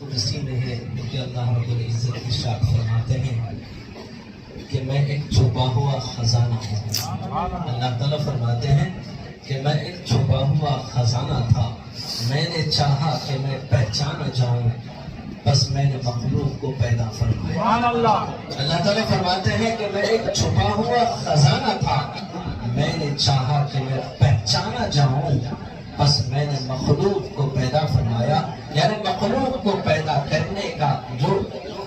اسی میں ہے کہ اللہ رب العزت ارشاد فرماتے ہیں کہ میں ایک چھپا ہوا خزانہ ہوں۔ اللہ تعالیٰ فرماتے ہیں کہ میں ایک چھپا ہوا خزانہ تھا، میں نے چاہا کہ میں پہچانا جاؤں، بس میں نے مخلوق کو پیدا فرمایا۔ اللہ تعالیٰ فرماتے ہیں کہ میں ایک چھپا ہوا خزانہ تھا، میں نے چاہا کہ میں پہچانا جاؤں، بس میں نے مخلوق کو پیدا فرمایا۔ یعنی مخلوق کو پیدا کرنے کا جو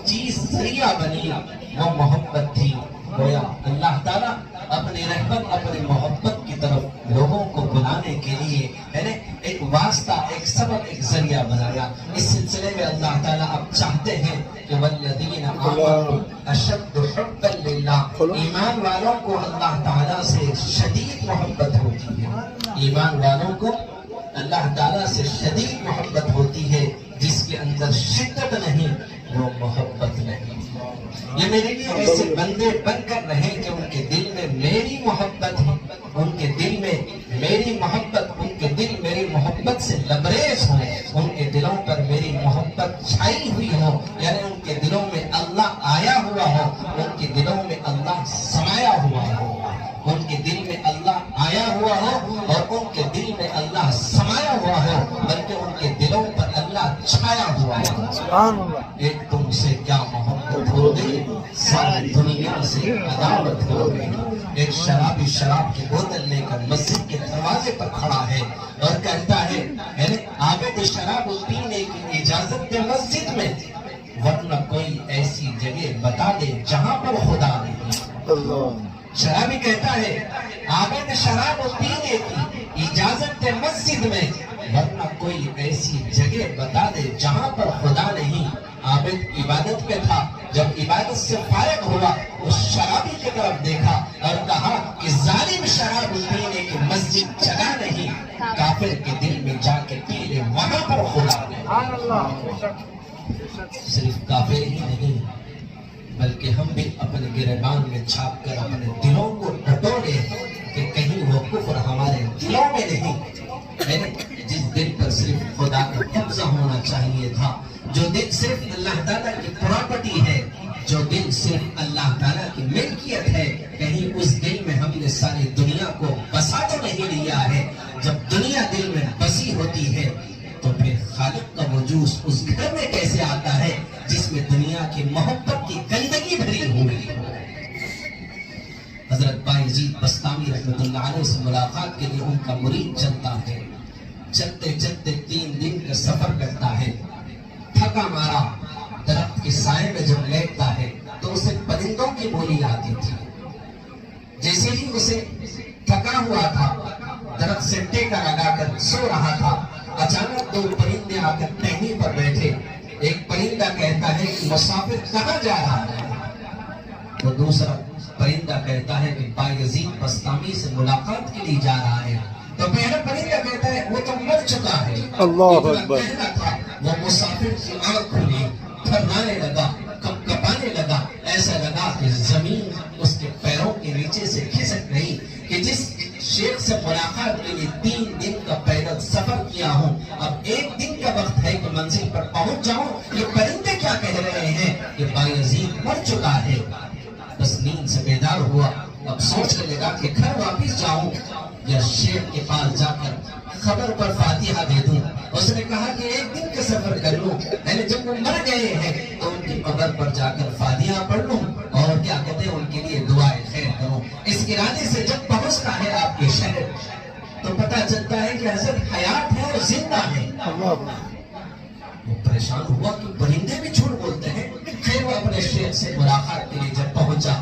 چیز ذریعہ بنی وہ محبت تھی۔ گویا اللہ تعالیٰ اپنی رحمت اپنی محبت کی طرف لوگوں کو بلانے کے لیے یعنی ایک واسطہ، ایک سبب، ایک ذریعہ بنایا۔ اس سلسلے میں اللہ تعالیٰ اب چاہتے ہیں کہ والذین آمنوا اشد حبا للہ، ایمان والوں کو اللہ تعالیٰ سے شدید محبت ہوتی ہے۔ ایمان والوں کو اللہ تعالیٰ سے شدید محبت ہوتی ہے، جس کے اندر شدت نہیں وہ محبت نہیں۔ یہ میرے لیے ایسے بندے بن کر رہیں کہ ان کے دل میں میری محبت ہے، ان کے دل میں میری محبت، ان کے دل میری محبت سے لبریز ہوں، ان کے دلوں پر میری محبت چھائی ہوئی ہو، یعنی ان کے دلوں میں اللہ آیا ہوا ہو، ان کے دلوں میں اللہ سمایا ہوا ہو، ان کے دل میں اللہ آیا ہوا ہو اور ان کے دل میں اللہ سمایا ہوا ہو، بلکہ ان کے دلوں پر اللہ چھایا ہوا ہو۔ ایک تم سے کیا محبت ہو گئی، ساری دنیا سے عداوت ہو گئی۔ ایک شرابی شراب کی بوتل لے کر مسجد کے دروازے پر کھڑا ہے اور کہتا ہے یعنی آگے شراب پینے کی اجازت دے مسجد میں، ورنہ کوئی ایسی جگہ بتا دے جہاں پر خدا نہیں۔ شرابی کہتا ہے آگے شراب پینے کی اجازت دے مسجد میں، ورنہ کوئی ایسی جگہ بتا دے جہاں پر خدا نہیں۔ عابد عبادت پہ تھا، جب عبادت سے فارغ ہوا اس شرابی کی طرف دیکھا اور کہا کہ ظالم شراب پینے کی مسجد جگہ نہیں، کافر کے دل میں جا کے پی لے وہاں پر خدا نہیں۔ صرف کافر ہی نہیں بلکہ ہم بھی اپنے گریبان میں چھاپ کر اپنے دلوں کو ٹٹولے کہ کہیں وہ کفر ہمارے دلوں میں نہیں۔ جس دل پر صرف خدا کا قبضہ ہونا چاہیے تھا، جو دل صرف اللہ تعالیٰ کی پراپرٹی ہے، جو دل صرف اللہ تعالیٰ کی ملکیت ہے، کہیں اس دل میں ہم نے ساری دنیا کو بسا تو نہیں لیا ہے۔ جب دنیا دل میں بسی ہوتی ہے تو پھر خالق کا وجود اس گھر میں کیسے آتا ہے جس میں دنیا کی محبت کی گندگی بھری ہوئی ہے۔ حضرت بایزید بستامی رحمۃ اللہ علیہ سے ملاقات کے لیے ان کا مرید چلتا ہے، چلتے چلتے 3 دن کا سفر کرتا ہے، تھکا مارا درخت کے سائے میں جب لیٹتا ہے تو اسے پرندوں کی بولی آتی تھی۔ جیسے ہی اسے تھکا ہوا تھا، درخت سے ٹیکا لگا کر سو رہا تھا، اچانک 2 پرندے آ کر ٹہنی پر بیٹھے۔ ایک پرندہ کہتا ہے کہ مسافر کہاں جا رہا ہے؟ وہ دوسرا پرندہ کہتا ہے کہ بایزید بستامی سے ملاقات کے لیے جا رہا ہے۔ تو پہلا پرندہ کہتا ہے وہ تو مر چکا ہے۔ اللہ اکبر۔ وہ مسافر کی آنکھ کھلی، تھررانے لگا، کپ کپانے لگا، ایسا لگا کہ زمین اس کے پیروں کے نیچے سے کھسک رہی کہ جس شیخ سے ملاقات کے لیے 3 دن کا پیدل سفر کیا ہوں، اب 1 دن کا وقت ہے کہ منزل پر پہنچ جاؤں۔ یہ پرندے کیا کہہ رہے ہیں کہ بایزید مر چکا ہے۔ بس نیند سے بیدار ہوا، اب سوچ کے لگا کہ گھر واپس جاؤں یا شیخ کے پاس جا کر خبر پر فاتحہ دے دوں۔ اس نے کہا کہ 1 دن کا سفر کر لوں، یعنی جب وہ مر گئے ہیں تو ان کی قبر پر جا کر فاتحہ پڑھ لوں اور کیا کہتے ہیں ان کے لیے دعائیں خیر کروں۔ اس ارادے سے جب پہنچتا ہے آپ کے شہر تو پتہ چلتا ہے کہ حضرت حیات ہے اور زندہ ہے۔ وہ پریشان ہوا کہ پرندے بھی جھوٹ بولتے ہیں۔ پھر وہ اپنے شیخ سے ملاقات کے لیے جب پہنچا،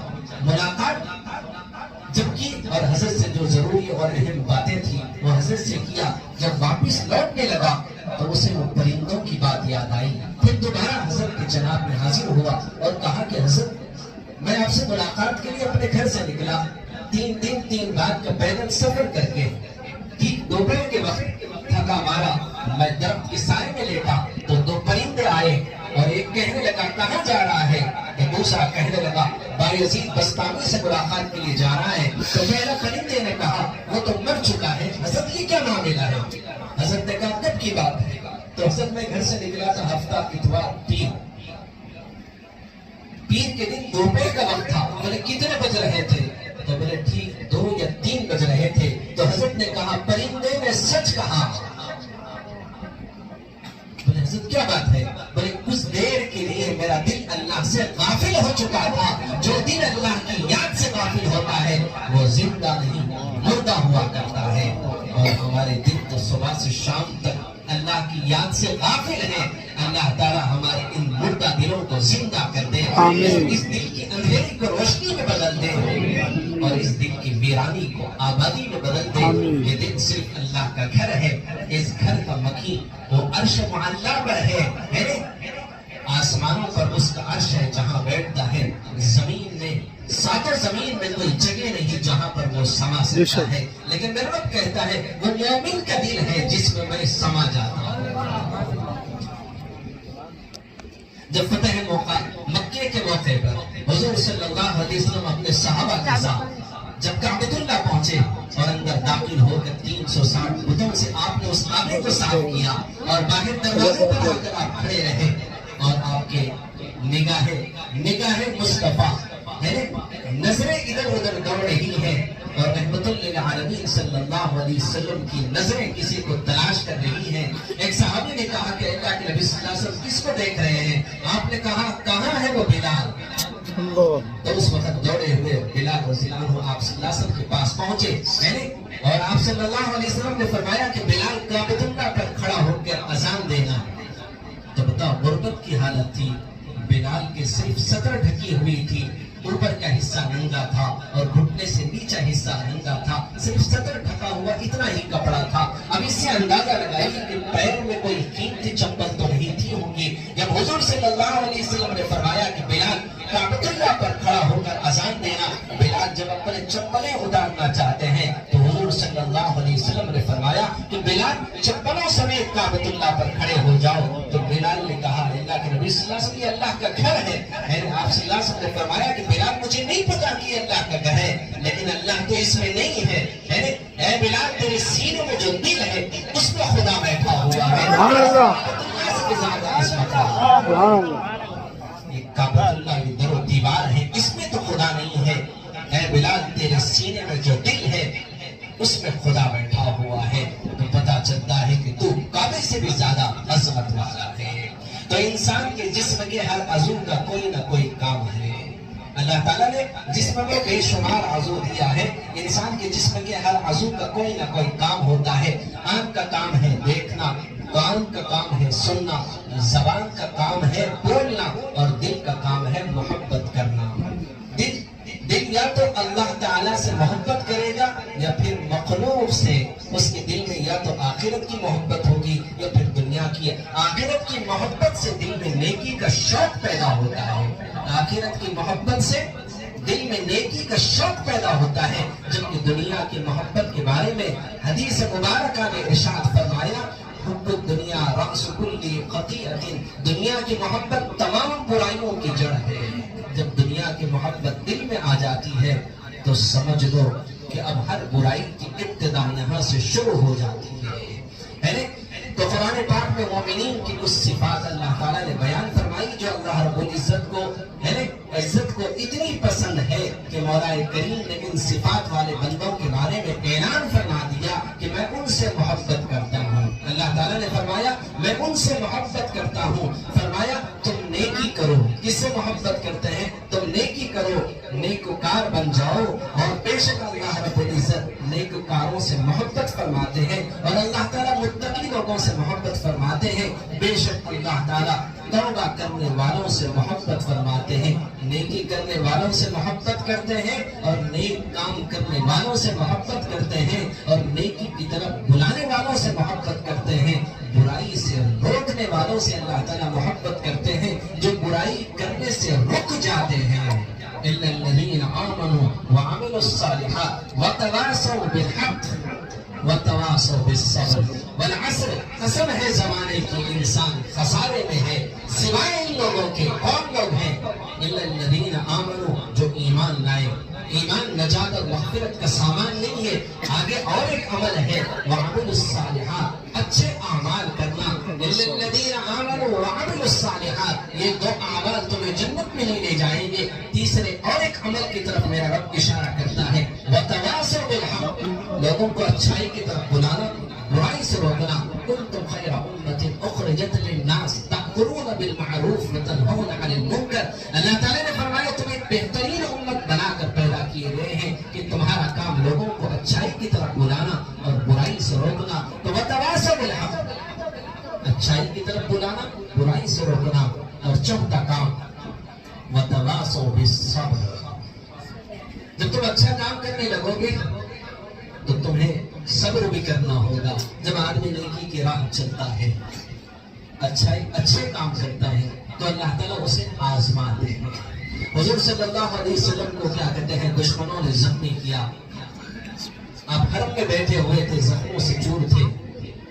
ملاقات جب کی اور حضرت سے جو ضروری اور اہم باتیں تھیں وہ حضرت سے کیا۔ جب واپس لوٹنے لگا تو اسے وہ پرندوں کی بات یاد آئی۔ پھر دوبارہ حضرت کے جناب میں حاضر ہوا اور کہا کہ حضرت میں آپ سے ملاقات کے لیے اپنے گھر سے نکلا، 3 دن 3 رات کا پیدل سفر کر کے، ٹھیک دوپہر کے وقت تھکا مارا میں درخت کے سائے میں لیٹا تو 2 پرندے آئے اور ایک کہنے لگا کہاں جا رہا ہے، اور دوسرا کہنے لگا بایزید بستامی سے ملاقات کے لیے جا رہا ہے۔ تو پہلا پرندے نے کہا وہ تو مر چکا ہے، حضرت یہ کیا معاملہ ہے؟ حضرت نے کہا کب کی بات ہے؟ تو حضرت میں گھر سے نکلا تھا ہفتہ اتوار پیر کے دن دوپہر کا وقت تھا. بولے کتنے بج رہے تھے؟ تو بولے ٹھیک 2 یا 3 بج رہے تھے. تو حضرت نے کہا پرندے نے سچ کہا. بولے حضرت کیا بات ہے؟ بولے کچھ دیر کے لیے میرا دل اللہ سے غافل ہو چکا تھا. جو دل اللہ کی یاد سے غافل ہوتا ہے وہ زندہ نہیں مردہ ہوا کرتا ہے. اور ہمارے دل تو صبح سے شام تک اللہ کی یاد سے غافل ہے. اللہ تعالیٰ ہمارے ان مردہ دلوں کو زندہ کر دے. اس دل کی اندھیری کو روشنی میں بدل دے اور اس دل کی ویرانی کو آبادی میں بدل دے. یہ دل صرف اللہ کا گھر ہے. اس گھر کا مکین وہ عرش معلیٰ پر ہے. آسمانوں پر اس کا عرش ہے جہاں بیٹھتا ہے. زمین میں ساتوں زمین میں کوئی جگہ نہیں جہاں پر وہ سما سکتا ہے. لیکن میرا رب کہتا ہے وہ مومن کا دل ہے جس میں میں سما جاتا ہوں. جب فتح موقع مکے کے موقع پر حضور صلی اللہ علیہ وسلم اپنے صحابہ کے ساتھ جب کعبۃ اللہ پہنچے اور اندر داخل ہو کر 360 بتوں سے آپ نے اس کعبے کو صاف کیا اور باہر دروازے پر آ کر آپ کھڑے رہے اور آپ کے نگاہ مصطفیٰ نظریں ادھر ادھر دوڑ رہی ہیں اور رحمت للعالمین صلی اللہ علیہ وسلم کی نظریں کسی کو تلاش کر رہی ہیں. ایک صحابی نے کہا کہ اللہ کے نبی صلی اللہ علیہ وسلم کس کو دیکھ رہے ہیں؟ آپ نے کہا کہاں ہے وہ بلال؟ تو اس وقت دوڑے ہوئے بلال رضی اللہ عنہ آپ صلی اللہ علیہ وسلم کے پاس پہنچے اور آپ صلی اللہ علیہ وسلم نے فرمایا کہ بلال کعبۃ اللہ پر کھڑا ہو کر اذان دینا. تو بتاؤ غربت کی حالت تھی. بلال کے صرف سطر ڈھکی ہوئی تھی. اوپر کا حصہ ننگا تھا اور گھٹنے سے نیچا حصہ ننگا تھا. صرف سطر ڈھکا ہوا اتنا ہی کپڑا تھا. اب اس سے اندازہ لگائیے کہ پیروں میں کوئی قیمتی چپل تو نہیں تھی ہوں گی. جب حضور صلی اللہ علیہ وسلم نے فرمایا کہ بلال کعبۃ اللہ پر کھڑا ہو کر اذان دینا. بلال جب اپنے چپلیں اتارنا چاہتے ہیں تو حضور صلی اللہ علیہ وسلم نے فرمایا کہ بلال چپلوں سمیت کعبۃ اللہ پر کھڑے ہو جاؤ. تو بلال نے کہا اللہ کے نبی صلی اللہ علیہ وسلم یہ اللہ کا گھر ہے. آپ صلی اللہ علیہ وسلم نے فرمایا کہ بلال مجھے نہیں پتا کہ یہ اللہ کا گھر ہے لیکن اللہ تو اس میں نہیں ہے. اے بلال تیرے سینے میں جو دل ہے اس میں خدا بیٹھا ہوا ہے. یہ کعبۃ اللہ یہ در و دیوار ہے اس میں تو خدا نہیں ہے. اے بلال تیرے سینے میں جو دل ہے اس میں خدا بیٹھا ہوا ہے. تو پتا چلتا ہے کہ تو کعبے سے بھی زیادہ عظمت والا ہے. تو انسان کے جسم کے ہر عضو کا کوئی نہ کوئی کام ہے. اللہ تعالیٰ نے جسم میں بے شمار عضو دیا ہے. انسان کے جسم کے ہر عضو کا کوئی نہ کوئی کام ہوتا ہے. آنکھ کا کام ہے دیکھنا, کان کا کام ہے سننا, زبان کا کام ہے بولنا اور دل کا کام ہے محبت کرنا. دل یا تو اللہ تعالیٰ سے محبت کرے گا یا پھر مخلوق سے. اس کے دل میں یا تو آخرت کی محبت ہوگی یا پھر دنیا کی. آخرت کی محبت سے دل میں نیکی کا شوق پیدا ہوتا ہے. آخرت کی محبت سے دل میں نیکی کا شوق پیدا ہوتا ہے. جبکہ دنیا کی محبت کے بارے میں حدیث مبارکہ نے ارشاد فرمایا حب الدنیا رأس کل خطیئۃ. دنیا کی محبت تمام برائیوں کی جڑ ہے. جب دنیا کی محبت دل میں آ جاتی ہے تو سمجھ لو کہ اب ہر برائی کی ابتدا یہاں سے شروع ہو جاتی ہے. تو قرآن پاک میں مومنین کی کچھ صفات اللہ تعالیٰ نے بیان فرمائی جو اللہ رب العزت کو عزت کو اتنی پسند ہے کہ مولا کریم نے ان صفات والے بندوں کے بارے میں اعلان فرما دیا کہ میں ان سے محبت کرتا ہوں. اللہ تعالیٰ نے فرمایا میں ان سے محبت کرتا ہوں. فرمایا تم نیکی کرو. کس سے محبت کرتے ہیں؟ تم نیکی کرو, نیکوکار بن جاؤ. اور بے شک اللہ رب العزت نیکوکاروں سے محبت فرماتے ہیں اور اللہ تعالیٰ متقی لوگوں سے محبت فرماتے ہیں. بے شک اللہ تعالیٰ توبہ کرنے والوں سے محبت فرماتے ہیں, نیکی کرنے والوں سے محبت کرتے ہیں اور نیک کام کرنے والوں سے محبت کرتے ہیں اور نیکی کی طرف بلانے والوں سے محبت کرتے ہیں. برائی سے روکنے والوں سے اللہ تعالیٰ محبت کرتے ہیں جو برائی کرنے سے رک جاتے ہیں. إِلَّا الَّذِينَ آمَنُوا وَعَمِلُوا الصَّالِحَاتِ وَتَوَاصَوْا بِالْحَقِّ وَتَوَاصَوْا بِالصَّبْرِ وَالْعَصْرِ. قسم ہے زمانے کی انسان خسارے میں ہے سوائے ان لوگوں کے. کون لوگ ہیں؟ إِلَّا الَّذِينَ آمَنُوا جو ایمان لائے. ایمان نجات نجات اور مغفرت کا سامان نہیں ہے. آگے اور ایک عمل ہے وَعَمِلُوا الصَّالِحَاتِ، اچھے اعمال کرنا. الَّذِينَ آمَنُوا وَعَمِلُوا الصَّالِحَاتِ، یہ دو اعمال تمہیں جنت میں نہیں لے جائیں گے. تیسرے اور ایک عمل کی طرف میرا رب اشارہ کرتا ہے وَتَوَاصَوْا بِالْحَقِّ، لوگوں کو اچھائی کی طرف بلانا، برائی سے روکنا. كُنتُمْ خَيْرَ أُمَّةٍ أُخْرِجَتْ لِلنَّاسِ تَأْمُرُونَ بِالْمَعْرُوفِ وَتَنْهَوْنَ عَنِ الْمُنكَرِ. اللہ تعالیٰ نے فرمایا تم ایک بہترین امت بنا کر پیدا کیے گئے ہیں کہ تمہارا کام لوگوں کو اچھائی کی طرف بلانا اور برائی سے روکنا. تو وَتَوَاصَوْا بِالْحَقِّ، اچھائی کی طرف بلانا، برائی سے روکنا. اور چوتھا کام وَتَوَاصَوْا بِالصَّبْرِ، جب تم اچھا کام کرنے لگو گے تو تمہیں صبر بھی کرنا ہوگا. جب آدمی نیکی کی راہ چلتا ہے، اچھے کام کرتا ہے تو اللہ تعالیٰ اسے آزماتے ہیں. حضور صلی اللہ علیہ وسلم کو کیا کہتے ہیں دشمنوں نے زخمی کیا. آپ حرم میں بیٹھے ہوئے تھے، زخموں سے چور تھے،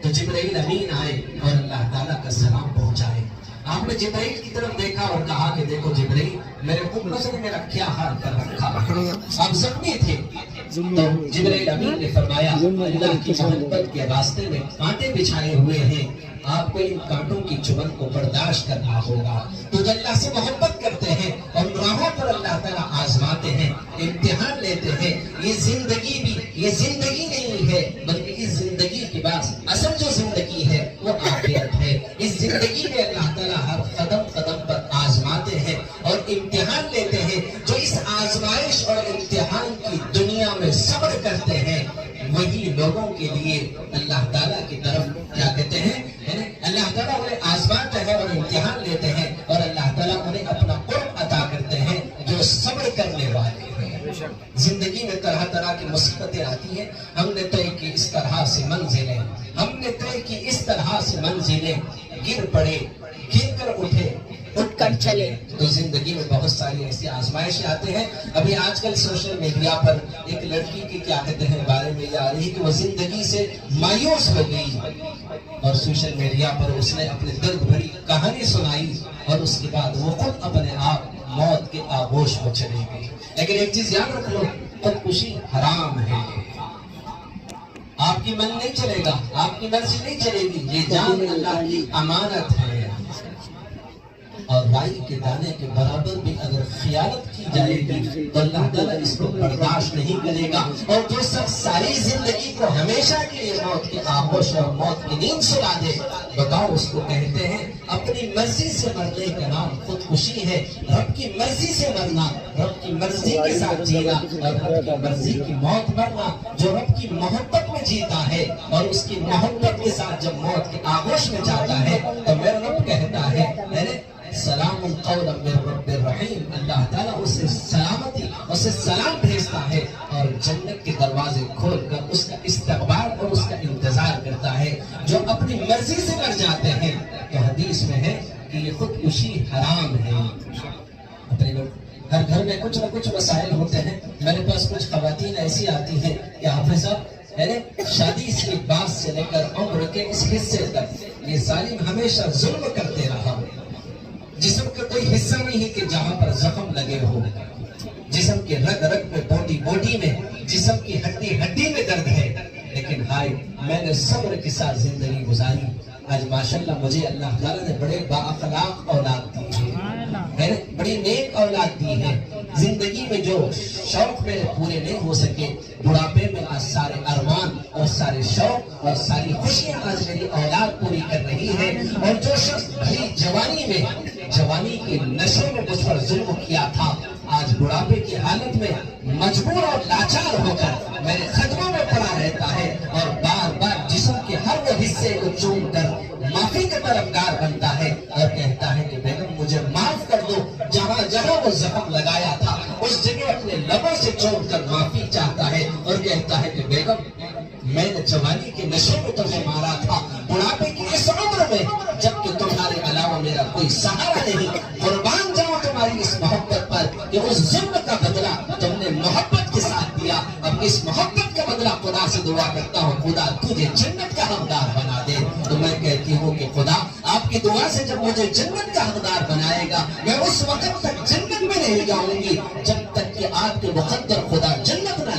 تو جبرائیل امین آئے اور اللہ تعالیٰ کا سلام پہنچائے. آپ نے جبرائیل کی طرف دیکھا اور کہا کہ دیکھو جبرائیل، میرے امت نے میرا کیا حال کر رکھا. آپ زخمی تھے. تو جبرائیل امین نے فرمایا اللہ کی محبت کے راستے میں کانٹے بچھائے ہوئے ہیں، آپ کو ان کانٹوں کی چبھن کو برداشت کرنا ہوگا. تو جو اللہ سے محبت کرتے ہیں اور راہوں پر اللہ تعالیٰ آزماتے ہیں، امتحان لیتے ہیں. یہ زندگی بھی یہ زندگی نہیں ہے، بلکہ اس زندگی کے بعد اصل جو زندگی ہے وہ آخرت ہے. اس زندگی میں اللہ تعالیٰ ہر قدم قدم پر آزماتے ہیں اور امتحان لیتے ہیں. جو اس آزمائش اور امتحان کی دنیا میں صبر کرتے ہیں وہی لوگوں کے لیے اللہ تعالیٰ کی طرف کیا کہتے ہیں، اللہ تعالیٰ انہیں آزماتے ہیں اور امتحان لیتے ہیں اور اللہ تعالیٰ انہیں اپنا قرب عطا کرتے ہیں جو صبر کرنے والے ہیں. زندگی میں طرح طرح کی مصیبتیں آتی ہیں. ہم نے طے کی اس طرح سے منزلیں، ہم نے طے کی اس طرح سے منزلیں، گر پڑے، گر کر اٹھے، اٹھ کر چلے. تو زندگی میں بہت ساری ایسی آزمائشیں آتے ہیں. ابھی آج کل سوشل میڈیا پر ایک لڑکی کی کیا کہتے ہیں بارے میں یہ آ رہی ہے کہ وہ زندگی سے مایوس ہو گئی اور سوشل میڈیا پر اس نے اپنے درد بھری کہانی سنائی اور اس کے بعد وہ خود اپنے آپ موت کے آغوش میں چلی گئی. لیکن ایک چیز یاد رکھ لو، خودکشی حرام ہے. آپ کی من نہیں چلے گا، آپ کی مرضی نہیں چلے گی. یہ جان اللہ کی امانت ہے اور رائی کے دانے کے برابر بھی اگر خیانت کی جائے گی تو اللہ تعالیٰ اس کو برداشت نہیں کرے گا. اور جو سب ساری زندگی کو ہمیشہ کے لیے موت کے آغوش اور موت کی نیند سلا دے، بتاؤ اس کو کہتے ہیں اپنی مرضی سے مرنے کا نام خودکشی ہے. رب کی مرضی سے مرنا، رب کی مرضی کے ساتھ جینا اور رب کی مرضی کی موت مرنا. جو رب کی محبت میں جیتا ہے اور اس کی محبت کے ساتھ جب موت کے آغوش میں جاتا ہے تو میرا رب کہتا ہے سلام قولا من رب الرحیم. اللہ تعالیٰ اسے سلامتی، اسے سلام بھیجتا ہے اور جنت کے دروازے کھول کر اس کا استقبال اور اس کا انتظار کرتا ہے. جو اپنی مرضی سے مر جاتے ہیں تو حدیث میں ہے کہ یہ خودکشی حرام ہے. اپنے لوگ ہر گھر میں کچھ نہ کچھ مسائل ہوتے ہیں. میرے پاس کچھ خواتین ایسی آتی ہیں کہ حافظ صاحب شادی کے بعد سے لے کر عمر کے اس حصے تک یہ ظالم ہمیشہ ظلم کرتے رہا. جسم کا کوئی حصہ نہیں ہے کہ جہاں پر زخم لگے ہو. جسم کے رگ رگ میں، بوڈی میں، جسم کی ہڈی میں درد ہے. لیکن ہائے میں نے صبر کے ساتھ زندگی گزاری. آج ماشاءاللہ مجھے اللہ تعالیٰ نے بڑے با اخلاق اولاد دی ہے، بڑی نیک اولاد دی ہے. زندگی میں جو شوق میرے پورے نہیں ہو سکے، بڑھاپے میں آج سارے ارمان اور سارے شوق اور ساری خوشیاں آج میری اولاد پوری کر رہی ہے. اور جو شخص بھری جوانی کے نشے میں مجھ پر ظلم کیا تھا، آج بڑھاپے کی حالت میں مجبور اور لاچار ہو کر میرے قدموں میں پڑا رہتا ہے اور بار بار جسم کے ہر وہ حصے کو چوم کر معافی کا طلبگار بنتا ہے اور کہتا ہے کہ بیگم مجھے معاف کر دو. جہاں جہاں وہ زخم لگایا تھا اس جگہ اپنے لبوں سے چوم کر معافی چاہتا ہے اور کہتا ہے کہ بیگم میں نے جوانی کے نشے میں تمہیں مارا تھا، بڑھاپے کی اس عمر میں جبکہ تمہارے علاوہ میرا کوئی سہارا نہیں. قربان جاؤں تمہاری اس محبت پر کہ اس ظلم کا بدلہ تم نے محبت کے ساتھ دیا. اب اس محبت کا بدلہ خدا سے دعا کرتا ہوں خدا تجھے جنت کا حقدار بنا دے. تو میں کہتی ہوں کہ خدا آپ کی دعا سے جب مجھے جنت کا حقدار بنائے گا میں اس وقت تک جنت میں نہیں جاؤں گی جب تک کہ آپ کے مقدر خدا جنت نہ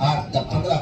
8-15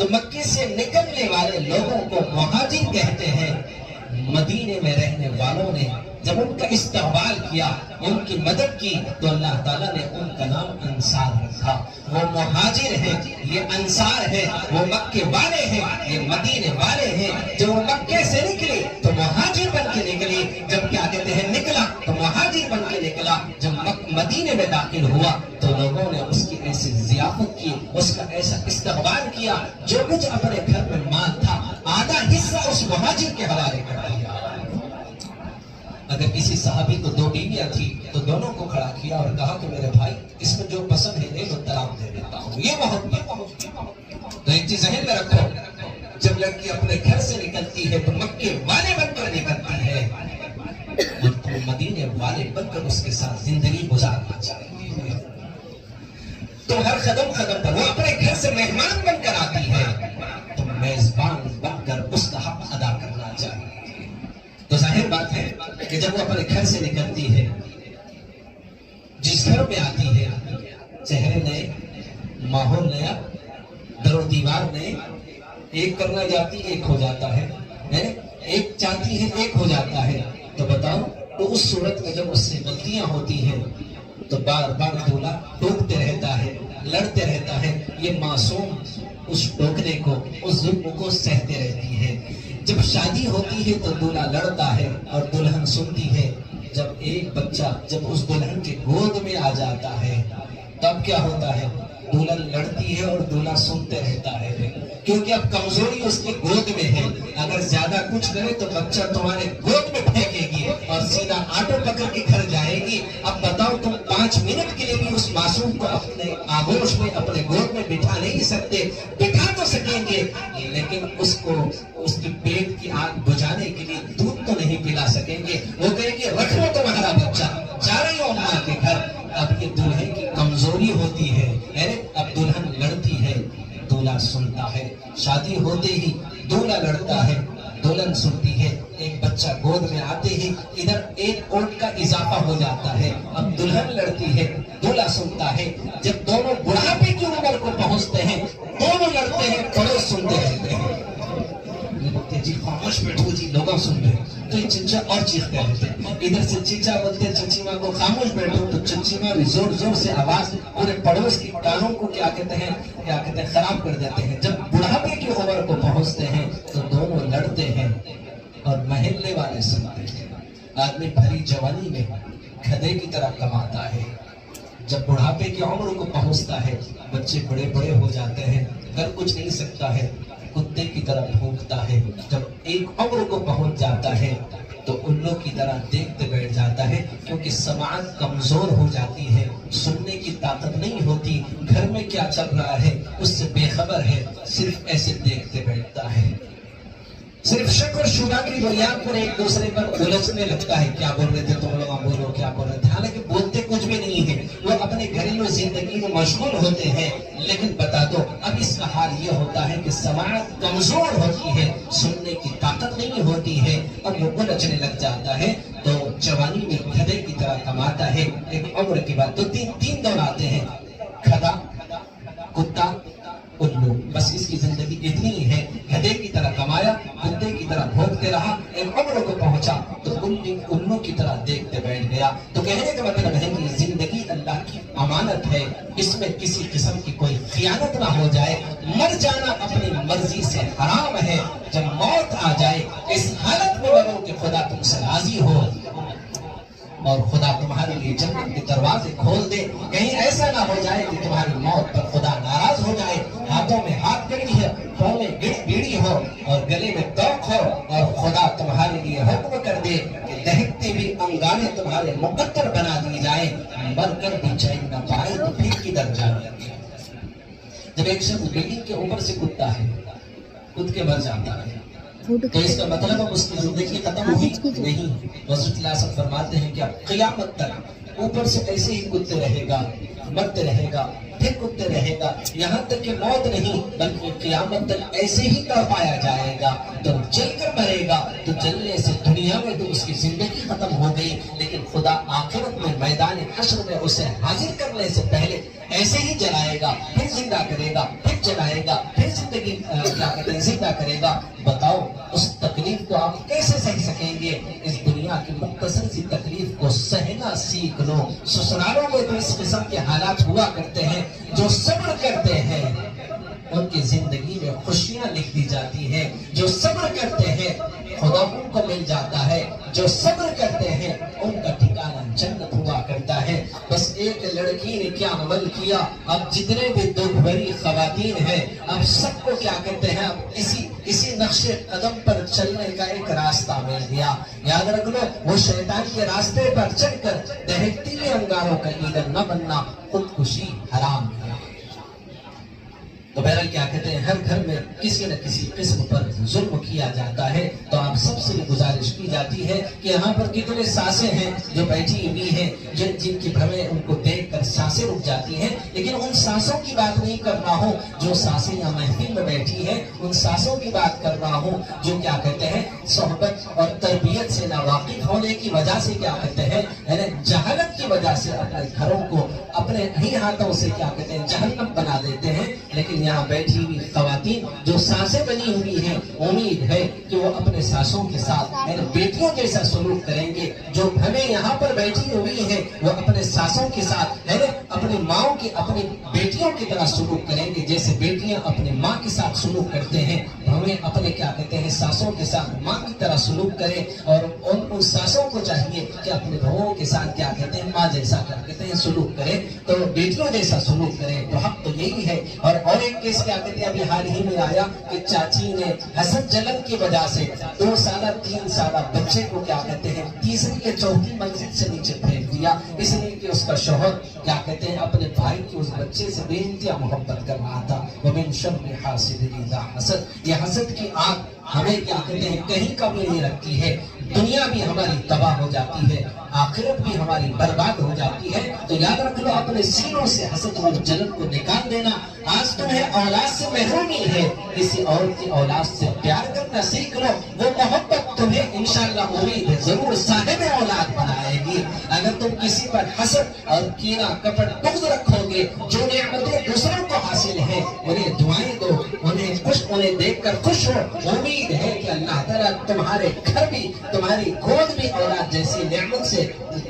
تو مکے سے نکلنے والے لوگوں کو مہاجر کہتے ہیں۔ مدینے میں رہنے والوں نے جب ان کا استقبال کیا، ان کی مدد کی، تو اللہ تعالیٰ نے ان کا نام انصار رکھا۔ وہ مہاجر ہیں، یہ انصار ہیں، وہ مکے والے ہیں، یہ مدینے والے ہیں۔ جب وہ مکے سے نکلی تو مہاجر بن کے نکلی، جب کیا کہتے ہیں نکلا تو مہاجر بن کے نکلا۔ جب مدینے میں داخل ہوا تو لوگوں نے اس کی ایسی ضیافت کی، اس کا ایسا استقبال کیا، جو کچھ اپنے گھر میں مال تھا آدھا حصہ اس مہاجر کے حوالے کر دیا۔ اگر کسی صحابی کو 2 بیویاں تھی تو دونوں کو کھڑا کیا اور کہا کہ میرے بھائی اس میں جو پسند ہے دے دو، طلاق دے دیتا ہوں۔ یہ محبت۔ تو ایک چیز ذہن میں رکھو، جب لڑکی اپنے گھر سے نکلتی ہے تو مکے والے بن کر نکلتی ہے، اور تم مدینے والے بن کر اس کے ساتھ زندگی گزارنا چاہیے۔ تو ہر قدم قدم پر وہ اپنے گھر سے مہمان بن کر آتی ہے، تو میزبان بن کر اس کا حق ادا کرنا چاہیے۔ تو ظاہر بات ہے کہ جب وہ اپنے گھر سے نکلتی ہے، جس گھر میں آتی ہے، چہرے نئے، ماحول نیا، در و دیوار نئے، ایک کرنا جاتی ایک ہو جاتا ہے، ایک چاہتی ہے ایک ہو جاتا ہے۔ تو بتاؤ، تو اس صورت میں جب اس سے غلطیاں ہوتی ہیں تو بار بار دولہا ٹوکتے رہتا ہے، لڑتے رہتا ہے۔ یہ معصوم اس ٹوکنے کو، اس ظلم کو سہتے رہتی ہے۔ جب شادی ہوتی ہے تو دولہا لڑتا ہے اور دلہن سنتی ہے۔ جب ایک بچہ جب اس دلہن کے گود میں آ جاتا ہے تب کیا ہوتا ہے؟ دلہن لڑتی ہے اور دولہا سنتے رہتا ہے، کیونکہ اب کمزوری اس کی گود میں ہے۔ اگر زیادہ کچھ کرے تو بچہ تمہارے گود میں پھینکے گی اور سیدھا آٹو پکڑ کے گھر جائے گی۔ اب بتاؤ، تم 5 منٹ کے لیے بھی اس معصوم کو اپنے آغوش میں، اپنے گود میں بٹھا نہیں سکتے۔ بٹھا تو سکیں گے لیکن اس کو اس کی پیٹ کی آگ بجھانے کے لیے دودھ تو نہیں پلا سکیں گے۔ وہ کہیں گے رکھ لو تمہارا بچہ، جا رہی ہو ماں کے گھر۔ اب یہ دلہے کی کمزوری ہوتی ہے، اب دلہن لڑتی ہے، دولہا سنتا ہے۔ شادی ہوتے ہی دولہا لڑتا ہے، دلہن سنتی ہے۔ ایک بچہ گود میں آتے ہی ادھر ایک اونٹ کا اضافہ ہو جاتا ہے۔ اب دلہن لڑتی ہے، دولہا سنتا ہے۔ جب دونوں بڑھاپے کی عمر کو پہنچتے ہیں، دونوں لڑتے ہیں، پڑوس سنتے رہتے ہیں۔ جی خاموش بیٹھو جی، لوگ سن رہے، تو یہ چچا اور چیختے رہتے ہیں۔ ادھر سے چچا بولتے ہیں چچی ماں کو خاموش بیٹھو، تو چچی ماں بھی زور زور سے آواز پورے پڑوس کی کانوں کو کیا کہتے ہیں خراب کر دیتے ہیں۔ جب بڑھاپے کی عمر کو پہنچتے ہیں تو دونوں لڑتے ہیں اور محلے والے سنتے ہیں۔ آدمی بھری جوانی میں گدھے کی طرح کماتا ہے، جب بڑھاپے کی عمر کو پہنچتا ہے، بچے بڑے بڑے ہو جاتے ہیں، کر کچھ نہیں سکتا ہے، کتے کی طرح بھونکتا ہے۔ جب ایک عمر کو پہنچ جاتا ہے تو الو کی طرح دیکھتے بیٹھ جاتا ہے، کیونکہ سماعت کمزور ہو جاتی ہے، سننے کی طاقت نہیں ہوتی، گھر میں کیا چل رہا ہے اس سے بے خبر ہے، صرف ایسے دیکھتے بیٹھتا ہے۔ صرف شک اور شبہ کی بنیاد پر ایک دوسرے پر الجھنے لگتا ہے، کیا بول رہے تھے تم لوگ، بولو کیا بول رہے تھے، حالانکہ بولتے کچھ بھی نہیں ہے، وہ اپنے گھریلو زندگی میں مشغول ہوتے ہیں۔ لیکن بتا دو، اب اس کا حال یہ ہوتا ہے کہ سماعت کمزور ہوتی ہے، سننے کی طاقت نہیں ہوتی ہے، اب وہ الجھنے لگ جاتا ہے۔ تو جوانی میں گدھے کی طرح کماتا ہے، ایک عمر کی بات تو تین دور آتے ہیں، گدھا، کتا، الو، بس اس کی زندگی اتنی ہی ہے۔ گدھے کی طرح کمایا، کتے کی طرح بھونکتے رہا، ایک عمر کو پہنچا تو الو کی طرح دیکھتے بیٹھ گیا۔ تو کہنے کا مطلب ہے کہ زندگی اللہ کی امانت ہے، اس میں کسی قسم کی کوئی خیانت نہ ہو جائے۔ مر جانا اپنی مرضی سے حرام ہے۔ جب موت آ جائے اس حالت میں مرو کہ خدا تم سے راضی ہو اور خدا تمہارے لیے جنت کے دروازے کھول دے، کہیں ایسا نہ ہو جائے کہ تمہاری موت پر خدا ناراض ہو جائے، ہاتھوں میں ہاتھ کڑی ہے، پاؤں میں بیڑی ہو اور گلے میں توق ہو، اور خدا تمہارے لیے حکم کر دے کہ دہکتے بھی انگانے تمہارے مقدر بنا دی جائیں، مر کر بھی چین نہ پائے تو پھر کدھر جانے۔ جب ایک شخص بلڈنگ کے اوپر سے کودتا ہے، کود کے مر جاتا ہے، تو اس کا مطلب اب اس کی زندگی ختم ہوئی نہیں۔ حضرت اللہ صلی اللہ علیہ وسلم فرماتے ہیں کہ اب قیامت تک اوپر سے ایسے ہی کودتے رہے گا، مرتے رہے گا، پھر کودتے رہے گا یہاں تک کہ موت نہیں بلکہ قیامت تک ایسے ہی تڑپایا جائے گا، تو جل کر مرے گا، تو جلنے سے دنیا میں تو اس کی زندگی ختم ہو گئی، لیکن خدا آخرت میں میدان حشر میں اسے حاضر کرنے سے پہلے ایسے ہی جلائے گا، پھر زندہ کرے گا، پھر جلائے گا، پھر زندگی کیا کہتے ہیں زندہ کرے گا۔ بتاؤ اس تکلیف کو آپ کیسے سہ سکیں گے؟ اس دنیا کی مختصر سی تکلیف کو سہنا سیکھ لو۔ سسرالوں میں تو اس قسم کے حالات ہوا کرتے ہیں، جو صبر کرتے ہیں ان کی زندگی میں خوشیاں لکھ دی جاتی ہیں، جو صبر کرتے ہیں خدا ان کو مل جاتا ہے، جو صبر کرتے ہیں ان کا ٹھکانہ جنت ہوا کرتا ہے۔ بس ایک لڑکی نے کیا عمل کیا، اب جتنے بھی دکھ بھری خواتین ہیں اب سب کو کیا کرتے ہیں، اب اسی نقش قدم پر چلنے کا ایک راستہ مل گیا۔ یاد رکھ لو، وہ شیطان کے راستے پر چل کر دہکتی ہوئی انگاروں کا ایندھن نہ بننا، خودکشی حرام ہے۔ تو بہرحال کیا کہتے ہیں، ہر گھر میں کسی نہ کسی قسم پر ظلم کیا جاتا ہے، تو آپ سب سے بھی گزارش کی جاتی ہے کہ یہاں پر کتنے ساسیں ہیں جو بیٹھی ہوئی ہیں، جن کی بھویں ان کو دیکھ کر سانسیں رک جاتی ہیں، لیکن ان سانسوں کی بات نہیں کر رہا ہوں جو ساسیں یہاں محفل میں بیٹھی ہیں، ان ساسوں کی بات کر رہا ہوں جو کیا کہتے ہیں صحبت اور تربیت سے ناواقف ہونے کی وجہ سے کیا کہتے ہیں جہالت کی وجہ سے اپنے گھروں کو اپنے ہی ہاتھوں سے کیا کہتے ہیں جہنم بنا دیتے ہیں۔ لیکن یہاں بیٹھی ہوئی خواتین جو ساسیں بنی ہوئی ہیں، امید ہے کہ وہ اپنے ساسوں کے ساتھ بیٹیوں جیسا سلوک کریں گے۔ جو بھویں یہاں پر بیٹھی ہوئی ہیں وہ اپنے ساسوں کے ساتھ اپنی ماں کی اپنی بیٹیوں کی طرح سلوک کریں گے، جیسے بیٹیاں اپنے ماں کے ساتھ سلوک کرتے ہیں، ہمیں اپنے کیا کہتے ہیں ساسوں کے ساتھ ماں کی طرح سلوک کریں، اور ان ساسوں کو چاہیے کہ اپنے بہوؤں کے ساتھ کیا کہتے ہیں ماں جیسا کیا کہتے ہیں سلوک کریں، تو بیٹیوں جیسا سلوک کریں۔ تو حق تو یہی ہے۔ اور ایک کیس کیا کہتے ہیں ابھی حال ہی میں آیا کہ چاچی نے حسد جلن کی وجہ سے 2 سالہ 3 سالہ بچے کو کیا کہتے ہیں تیسری یا چوتھی منزل سے نیچے پھینک دیا، اس لیے کہ اس کا شوہر کیا کہتے ہیں اپنے بھائی کی اس بچے سے بے انتہا محبت کر رہا تھا۔ وَمِن شَرِّ حَاسِدٍ إِذَا حَسَدَ، یہ حسد کی آگ ہمیں کیا کہتے ہیں کہیں کمی نہیں رکھتی ہے، دنیا بھی ہماری تباہ ہو جاتی ہے، آخرت بھی ہماری برباد ہو جاتی ہے۔ تو یاد رکھ لو، اپنے سینوں سے حسد اور جلن کو نکال دینا۔ آج تمہیں اولاد سے محرومی ہے، کسی اور کی اولاد سے پیار کرنا سیکھ لو، وہ محبت تمہیں انشاءاللہ امید ہے ضرور صاحب اولاد بنائے گی۔ اگر تم کسی پر حسد اور کینہ کپٹ بغض رکھو گے، جو نعمتیں دوسروں کو حاصل ہیں انہیں دعائیں دو، انہیں دیکھ کر خوش ہو، امید ہے کہ اللہ تعالیٰ تمہارے گھر بھی تمہاری گود بھی اولاد جیسی نعمت سے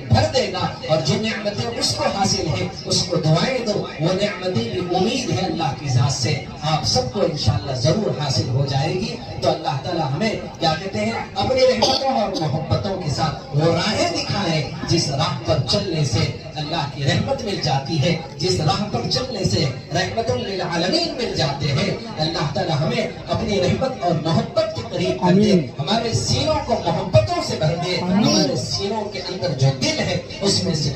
بھر دے گا، اور جو نعمتیں اس کو حاصل ہیں اس کو دعائیں دو، وہ نعمتیں بھی امید ہے اللہ کی ذات سے آپ سب کو انشاءاللہ ضرور حاصل ہو جائے گی۔ تو اللہ تعالیٰ ہمیں کیا کہتے ہیں اپنی رحمتوں اور محبتوں کے ساتھ وہ راہیں دکھائیں جس راہ پر چلنے سے اللہ کی رحمت مل جاتی ہے، جس راہ پر چلنے سے رحمت للعالمین مل جاتے ہیں۔ اللہ تعالیٰ ہمیں اپنی رحمت اور محبت کے قریب کر دے، ہمارے سینوں کو محبتوں سے بھر دے، ہمارے سینوں کے اندر جو دل ہے اس میں سے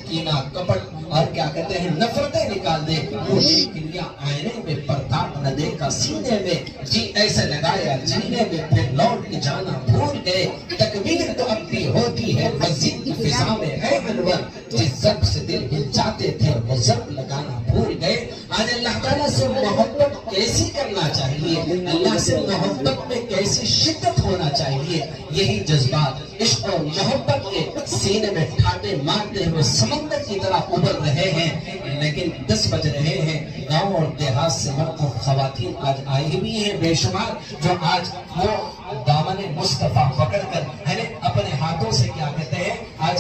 کینہ کپٹ اور کیا کہتے ہیں نفرتیں نکال دے۔ وہ لیا آئینے میں پرتاپ نہ دیکھا سینے میں، جی ایسے لگایا جینے میں پھر لوٹ کے جانا بھول گئے۔ تکبیر تو اب بھی ہوتی ہے مسجد کی فضا میں ہے انور، جس ضرب سے دل ہل جاتے تھے وہ ضرب لگانا بھول گئے۔ آج اللہ تعالیٰ سے محبت کیسی کرنا چاہیے، اللہ سے محبت میں کیسی شدت ہونا چاہیے، یہی جذبات عشق اور محبت کے سینے میں ٹھاٹے مارتے ہوئے سمندر کی طرح ابھر رہے ہیں۔ لیکن 10 بج رہے ہیں، گاؤں اور دیہات سے مرد اور خواتین آج آئی ہوئی ہیں بے شمار، جو آج وہ دامن مصطفیٰ پکڑ کر اپنے ہاتھوں سے کیا کہتے ہیں آج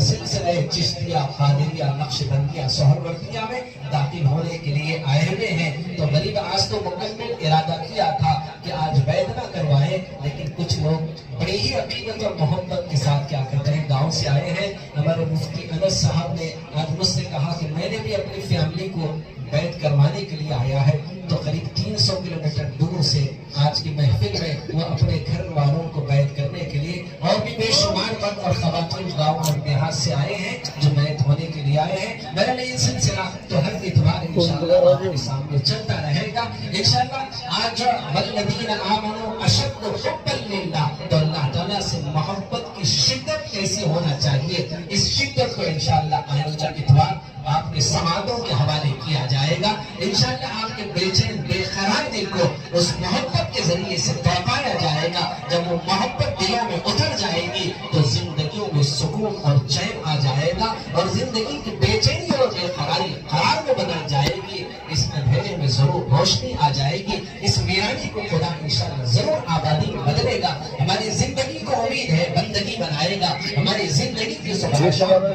سلسلہ چشتیہ قادریہ نقش بندیہ سہروردیہ میں داخل ہونے کے لیے آئے ہوئے ہیں۔ تو غریب آج تو مکمل ارادہ کیا تھا کہ آج بیعت نہ کروائیں، لیکن کچھ لوگ بڑی ہی عقیدت اور محبت کے ساتھ کیا کہتے ہیں گاؤں سے آئے ہیں۔ ہمارے مفتی انس صاحب نے آج مجھ سے کہا کہ میں نے بھی اپنی فیملی کو بیعت کروانے کے لیے آیا ہے، تو قریب 300 کلومیٹر دور سے آج کی محفل میں وہ اپنے گھر والوں کو بیعت کرنے کے لیے اور بھی بے شمار مرد اور خواتین گاؤں اور دیہات سے آئے ہیں جو بیعت ہونے کے لیے آئے ہیں۔ میرا یہ سلسلہ تو ہر اتوار انشاءاللہ آپ کے سامنے چلتا رہے گا انشاءاللہ۔ آج والذین آمنوا اشد حبا للہ، تو اللہ تعالیٰ سے محبت کی شدت کیسی ہونا چاہیے، اس شدت کو انشاءاللہ آئندہ اتوار آپ کے سماعتوں کے حوالے کیا جائے۔ جائے گا انشاءاللہ آپ کے بے چین بے قرار دل کو اس محبت کے ذریعے سے تڑپایا جائے گا. جب وہ محبت دلوں میں اتر جائے گی تو زندگیوں میں سکون اور چین آ جائے گا اور زندگی کی بے چینی اور بے قراری قرار میں بدل جائے گی. اس اندھیرے میں ضرور روشنی آ جائے گی. اس ویرانی کو خدا انشاءاللہ ضرور آبادی میں بدلے گا. ہماری زندگی کو امید ہے بندگی بنائے گا. ہماری زندگی کی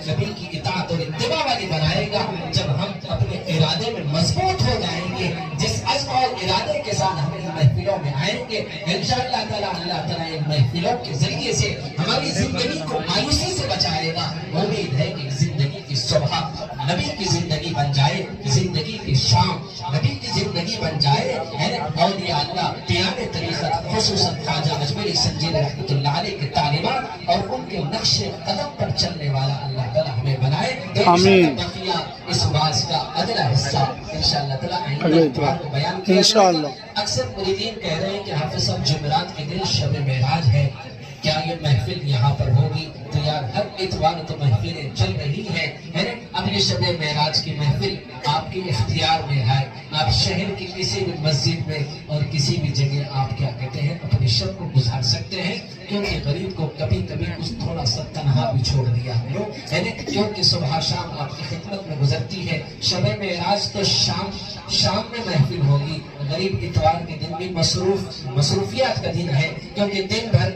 نبی کی اطاعت اور اتباع والی بنائے گا. جب ہم اپنے ارادے میں مضبوط ہو جائیں گے جس عزم اور ارادے کے ساتھ ہم ان محفلوں میں آئیں گے انشاءاللہ تعالی اللہ تعالی ان محفلوں کے ذریعے سے ہماری زندگی کو مایوسی سے بچائے گا. امید ہے کہ زندگی کی صبح نبی کی زندگی بن جائے, زندگی کی شام نبی کی زندگی بن جائے. اولیاء اللہ پیان طریقت خصوصاً خواجہ اجمیری سنجید رحمۃ اللہ علیہ کے تعلیمات اور ان کے نقش قدم پر چلنے والا اللہ تعالی ہمیں بنائے. آمین. اس باز کا اگلا حصہ انشاءاللہ تعالی کو بیان کیا انشاءاللہ. اکثر مریدین کہہ رہے ہیں کہ حافظ صاحب جمعرات کے دن شب معراج ہے, کیا یہ محفل یہاں پر ہوگی؟ تو یار ہر اتوار تو محفلیں چل رہی ہیں. اب یہ شب معراج کی محفل آپ کے اختیار میں ہے. آپ شہر کی کسی بھی مسجد میں اور کسی بھی جگہ آپ کیا کہتے ہیں اپنی شب کو گزار سکتے ہیں, کیونکہ غریب کو کبھی کبھی کچھ تھوڑا سا تنہا بھی چھوڑ دیا کرو, کیونکہ صبح شام آپ کی خدمت میں گزرتی ہے. شب معراج تو شام میں محفل ہوگی. غریب اتوار کے دن بھی مصروفیات کا دن ہے, کیونکہ دن بھر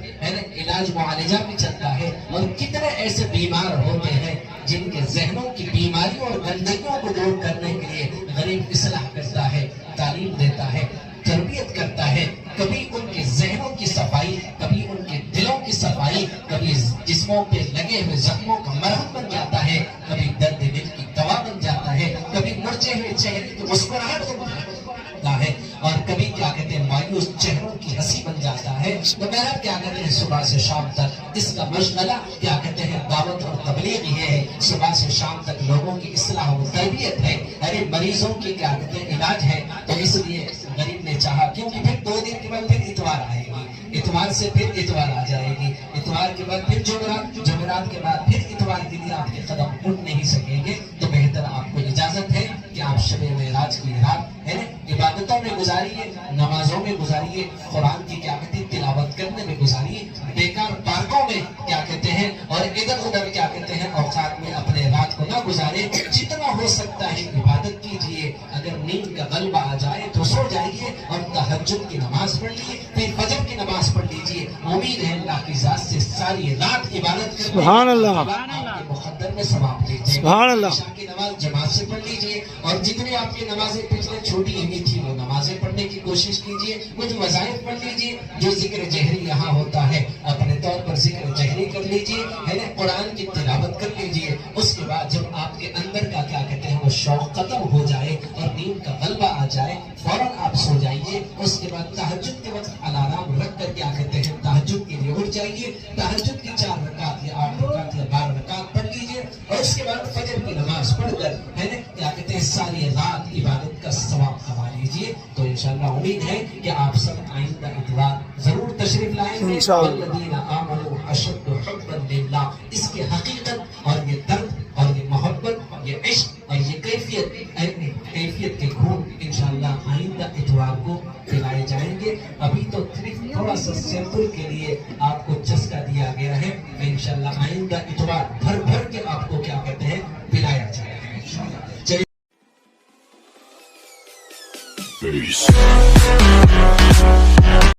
علاج معالجہ بھی چلتا ہے. اور کتنے ایسے بیمار ہوتے ہیں جن کے ذہنوں کی بیماریوں اور گندگیوں کو دور کرنے کے لیے غریب اصلاح کرتا ہے, تعلیم دیتا ہے, تربیت کرتا ہے. کبھی ان کے ذہنوں کی صفائی, کبھی ان کے دلوں کی صفائی, کبھی جسموں پہ لگے ہوئے زخموں کا مرہم بن جاتا ہے, کبھی درد دل کی دوا بن جاتا ہے, کبھی مرجھے ہوئے چہرے کی مسکراہٹ ہے, اور کبھی کیا کہتے ہیں مایوس چہروں کی ہنسی بن جاتا ہے. تو بہرحال کیا کہتے ہیں صبح سے شام تک اس کا مشغلہ کیا کہتے ہیں دعوت اور تبلیغ یہ ہے. صبح سے شام تک لوگوں کی اصلاح و تربیت ہے, ارے مریضوں کی کیا کہتے ہیں علاج ہے. تو اس لیے غریب نے چاہا, کیونکہ پھر 2 دن کے بعد پھر اتوار آئے گی, اتوار سے پھر اتوار آ جائے گی, اتوار کے بعد پھر جمعرات کے بعد پھر اتوار کے لیے آپ کے قدم اٹھ نہیں سکیں گے. تو بہتر آپ کو اجازت ہے کہ آپ شب معراج کی رات عبادتوں میں گزاریے, نمازوں میں گزاریے, قرآن کی کیا کہتے ہیں تلاوت کرنے میں گزاریے. بیکار پارکوں میں کیا کہتے ہیں اور ادھر ادھر کیا کہتے ہیں اوقات میں اپنے رات کو نہ گزارے. جتنا ہو سکتا ہے عبادت کیجیے. اگر نیند کا غلبہ آ جائے تو سو جائیے اور تہجد کی نماز پڑھ لیجیے, پھر فجر کی نماز پڑھ لیجیے. امید ہے اللہ کی ذات سے ساری رات عبادت کرنے سبحان اللہ آپ کے مقدر میں ثواب دیجیے. سبحان اللہ. عشاء کی نماز جماعت سے پڑھ لیجیے, اور جتنی آپ کی نمازیں پچھلے چھوٹی ہوئی تھی وہ نمازیں پڑھنے کی کوشش کیجیے. کچھ وظائف پڑھ لیجیے. جو ذکر جہری یہاں ہوتا ہے اپنے طور پر ذکر جہری کر لیجیے, قرآن کی تلاوت کر لیجیے. اس کے بعد جب آپ کے اندر کا کیا کہتے ہیں وہ شوق ختم ہو جائے اور نیند کا غلبہ آ جائے فوراً آپ سو جائیے. اس کے بعد تہجد کے وقت الارم رکھ کر کیا کہتے ہیں تہجد کے لیے اٹھ جائیے. تہجد کی 4 رکعت یا 8 رکعت یا 12 رکعت پڑھ لیجیے, اور اس کے بعد فجر کی نماز پڑھ کر کیا کہتے ہیں ساری رات عبادت کا ثواب کما لیجیے. تو انشاءاللہ امید ہے کہ آپ سب آئندہ اتوار ضرور تشریف لائیں گے. والذین آمنوا اشد حبا للہ, اس کی حقیقت اور یہ درد اور یہ محبت, یہ عشق اور یہ کیفیت کے گھوم انشاءاللہ آئندہ اتوار کو پلائے جائیں گے. ابھی تو تھوڑا سا سیمپل کے لیے آپ کو چسکا دیا گیا ہے. انشاءاللہ آئندہ اتوار بھر بھر کے آپ کو کیا کہتے ہیں پلایا جائے گا انشاءاللہ. چلیے